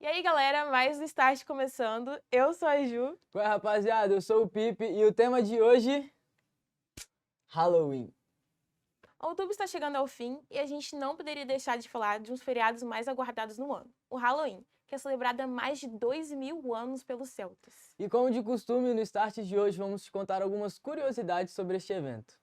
E aí, galera, mais um Start começando. Eu sou a Ju. Oi, rapaziada, eu sou o Pipe e o tema de hoje, Halloween. Outubro está chegando ao fim e a gente não poderia deixar de falar de uns feriados mais aguardados no ano, o Halloween, que é celebrado há mais de 2000 anos pelos celtas. E como de costume, no Start de hoje vamos te contar algumas curiosidades sobre este evento.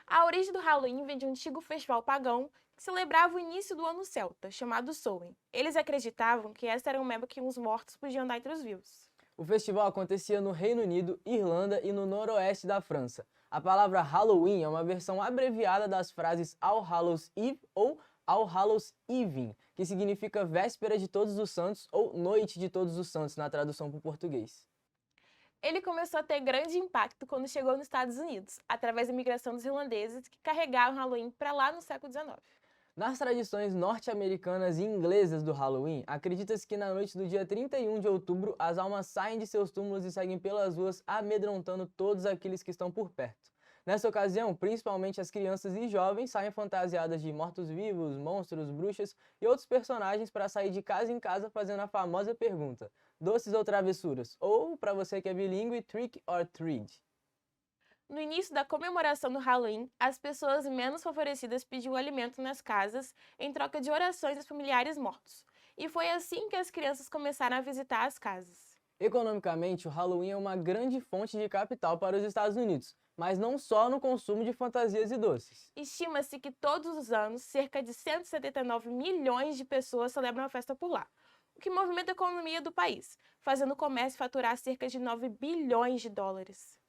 A origem do Halloween vem de um antigo festival pagão que celebrava o início do ano celta, chamado Samhain. Eles acreditavam que esta era uma época que os mortos podiam andar entre os vivos. O festival acontecia no Reino Unido, Irlanda e no noroeste da França. A palavra Halloween é uma versão abreviada das frases All Hallows Eve ou All Hallows Evening, que significa véspera de Todos os Santos ou Noite de Todos os Santos na tradução para o português. Ele começou a ter grande impacto quando chegou nos Estados Unidos, através da migração dos irlandeses que carregaram Halloween para lá no século XIX. Nas tradições norte-americanas e inglesas do Halloween, acredita-se que na noite do dia 31 de outubro, as almas saem de seus túmulos e seguem pelas ruas amedrontando todos aqueles que estão por perto. Nessa ocasião, principalmente as crianças e jovens saem fantasiadas de mortos-vivos, monstros, bruxas e outros personagens para sair de casa em casa fazendo a famosa pergunta: doces ou travessuras? Ou, para você que é bilíngue, trick or treat. No início da comemoração do Halloween, as pessoas menos favorecidas pediam alimento nas casas em troca de orações aos familiares mortos. E foi assim que as crianças começaram a visitar as casas. Economicamente, o Halloween é uma grande fonte de capital para os Estados Unidos, mas não só no consumo de fantasias e doces. Estima-se que todos os anos, cerca de 179 milhões de pessoas celebram a festa por lá, o que movimenta a economia do país, fazendo o comércio faturar cerca de 9 bilhões de dólares.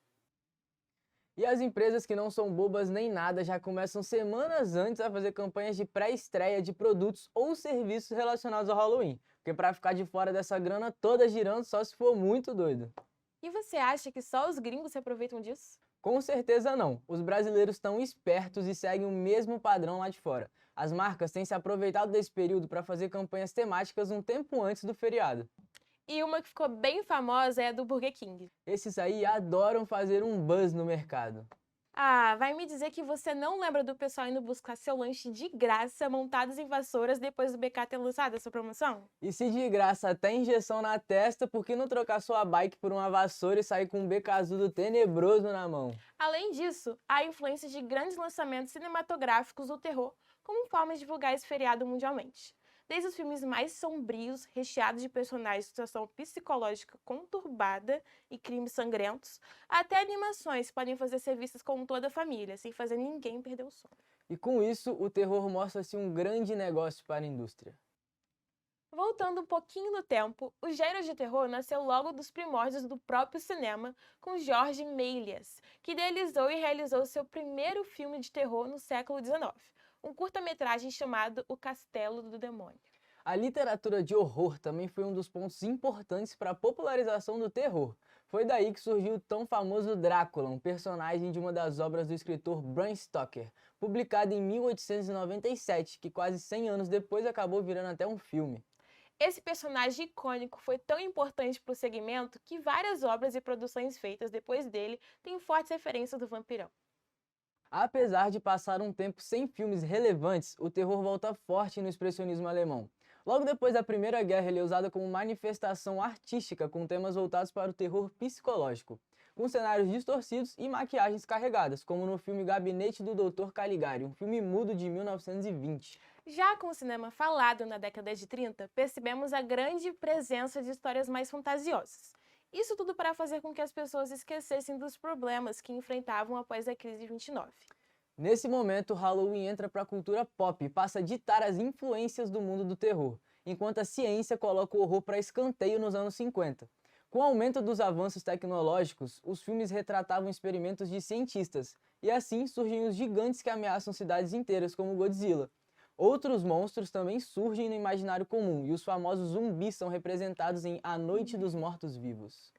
E as empresas que não são bobas nem nada já começam semanas antes a fazer campanhas de pré-estreia de produtos ou serviços relacionados ao Halloween, porque para ficar de fora dessa grana toda girando só se for muito doido. E você acha que só os gringos se aproveitam disso? Com certeza não, os brasileiros estão espertos e seguem o mesmo padrão lá de fora. As marcas têm se aproveitado desse período para fazer campanhas temáticas um tempo antes do feriado. E uma que ficou bem famosa é a do Burger King. Esses aí adoram fazer um buzz no mercado. Ah, vai me dizer que você não lembra do pessoal indo buscar seu lanche de graça montados em vassouras depois do BK ter lançado essa promoção? E se de graça até injeção na testa, por que não trocar sua bike por uma vassoura e sair com um becazudo tenebroso na mão? Além disso, há influências de grandes lançamentos cinematográficos do terror como forma de divulgar esse feriado mundialmente. Desde os filmes mais sombrios, recheados de personagens de situação psicológica conturbada e crimes sangrentos, até animações que podem fazer ser vistas com toda a família, sem fazer ninguém perder o sono. E com isso, o terror mostra-se um grande negócio para a indústria. Voltando um pouquinho no tempo, o gênero de terror nasceu logo dos primórdios do próprio cinema, com George Méliès, que idealizou e realizou seu primeiro filme de terror no século XIX, um curta-metragem chamado O Castelo do Demônio. A literatura de horror também foi um dos pontos importantes para a popularização do terror. Foi daí que surgiu o tão famoso Drácula, um personagem de uma das obras do escritor Bram Stoker, publicada em 1897, que quase 100 anos depois acabou virando até um filme. Esse personagem icônico foi tão importante para o segmento que várias obras e produções feitas depois dele têm fortes referências do vampirão. Apesar de passar um tempo sem filmes relevantes, o terror volta forte no expressionismo alemão. Logo depois da Primeira Guerra, ele é usado como manifestação artística com temas voltados para o terror psicológico, com cenários distorcidos e maquiagens carregadas, como no filme Gabinete do Dr. Caligari, um filme mudo de 1920. Já com o cinema falado na década de 30, percebemos a grande presença de histórias mais fantasiosas. Isso tudo para fazer com que as pessoas esquecessem dos problemas que enfrentavam após a crise de 29. Nesse momento, Halloween entra para a cultura pop e passa a ditar as influências do mundo do terror, enquanto a ciência coloca o horror para escanteio nos anos 50. Com o aumento dos avanços tecnológicos, os filmes retratavam experimentos de cientistas, e assim surgem os gigantes que ameaçam cidades inteiras, como Godzilla. Outros monstros também surgem no imaginário comum, e os famosos zumbis são representados em A Noite dos Mortos-Vivos.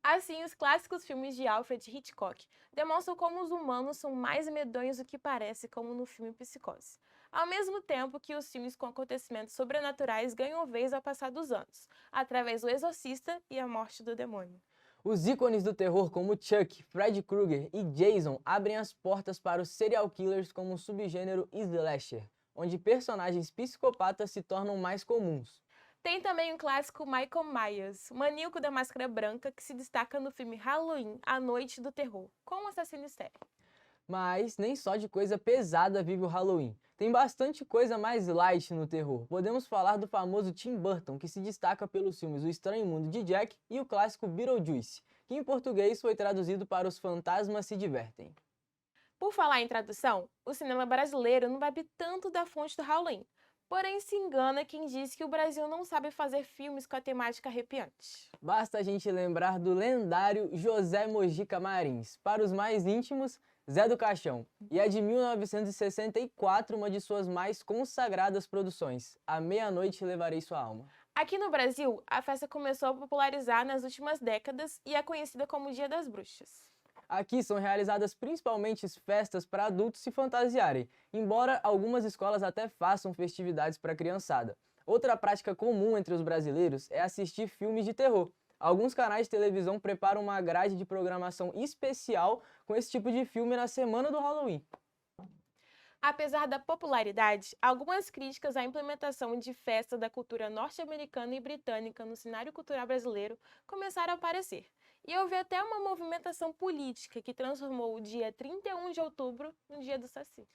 Assim, os clássicos filmes de Alfred Hitchcock demonstram como os humanos são mais medonhos do que parece, como no filme Psicose. Ao mesmo tempo que os filmes com acontecimentos sobrenaturais ganham vez ao passar dos anos, através do Exorcista e a Morte do Demônio. Os ícones do terror como Chuck, Freddy Krueger e Jason abrem as portas para os serial killers como o subgênero slasher, onde personagens psicopatas se tornam mais comuns. Tem também o clássico Michael Myers, o maníaco da máscara branca que se destaca no filme Halloween, A Noite do Terror, com um assassino em série. Mas nem só de coisa pesada vive o Halloween. Tem bastante coisa mais light no terror. Podemos falar do famoso Tim Burton, que se destaca pelos filmes O Estranho Mundo de Jack e o clássico Beetlejuice, que em português foi traduzido para Os Fantasmas se Divertem. Por falar em tradução, o cinema brasileiro não bebe tanto da fonte do Halloween. Porém, se engana quem diz que o Brasil não sabe fazer filmes com a temática arrepiante. Basta a gente lembrar do lendário José Mojica Marins, para os mais íntimos, Zé do Caixão, e é de 1964 uma de suas mais consagradas produções, A Meia-Noite Levarei Sua Alma. Aqui no Brasil, a festa começou a popularizar nas últimas décadas e é conhecida como Dia das Bruxas. Aqui são realizadas principalmente festas para adultos se fantasiarem, embora algumas escolas até façam festividades para a criançada. Outra prática comum entre os brasileiros é assistir filmes de terror. Alguns canais de televisão preparam uma grade de programação especial com esse tipo de filme na semana do Halloween. Apesar da popularidade, algumas críticas à implementação de festas da cultura norte-americana e britânica no cenário cultural brasileiro começaram a aparecer. E houve até uma movimentação política que transformou o dia 31 de outubro no Dia do Saci.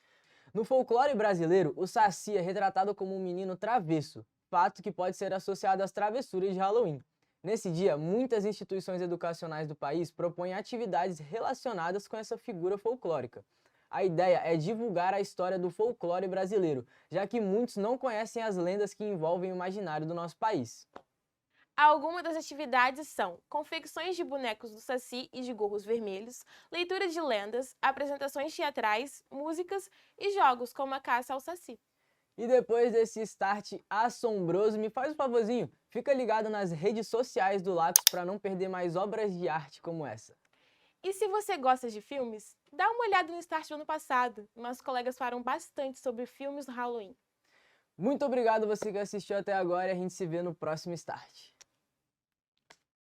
No folclore brasileiro, o Saci é retratado como um menino travesso, fato que pode ser associado às travessuras de Halloween. Nesse dia, muitas instituições educacionais do país propõem atividades relacionadas com essa figura folclórica. A ideia é divulgar a história do folclore brasileiro, já que muitos não conhecem as lendas que envolvem o imaginário do nosso país. Algumas das atividades são confecções de bonecos do Saci e de gorros vermelhos, leitura de lendas, apresentações teatrais, músicas e jogos como a caça ao Saci. E depois desse start assombroso, me faz um favorzinho, fica ligado nas redes sociais do Lápis para não perder mais obras de arte como essa. E se você gosta de filmes, dá uma olhada no Start do ano passado. Nossos colegas falaram bastante sobre filmes no Halloween. Muito obrigado você que assistiu até agora e a gente se vê no próximo Start.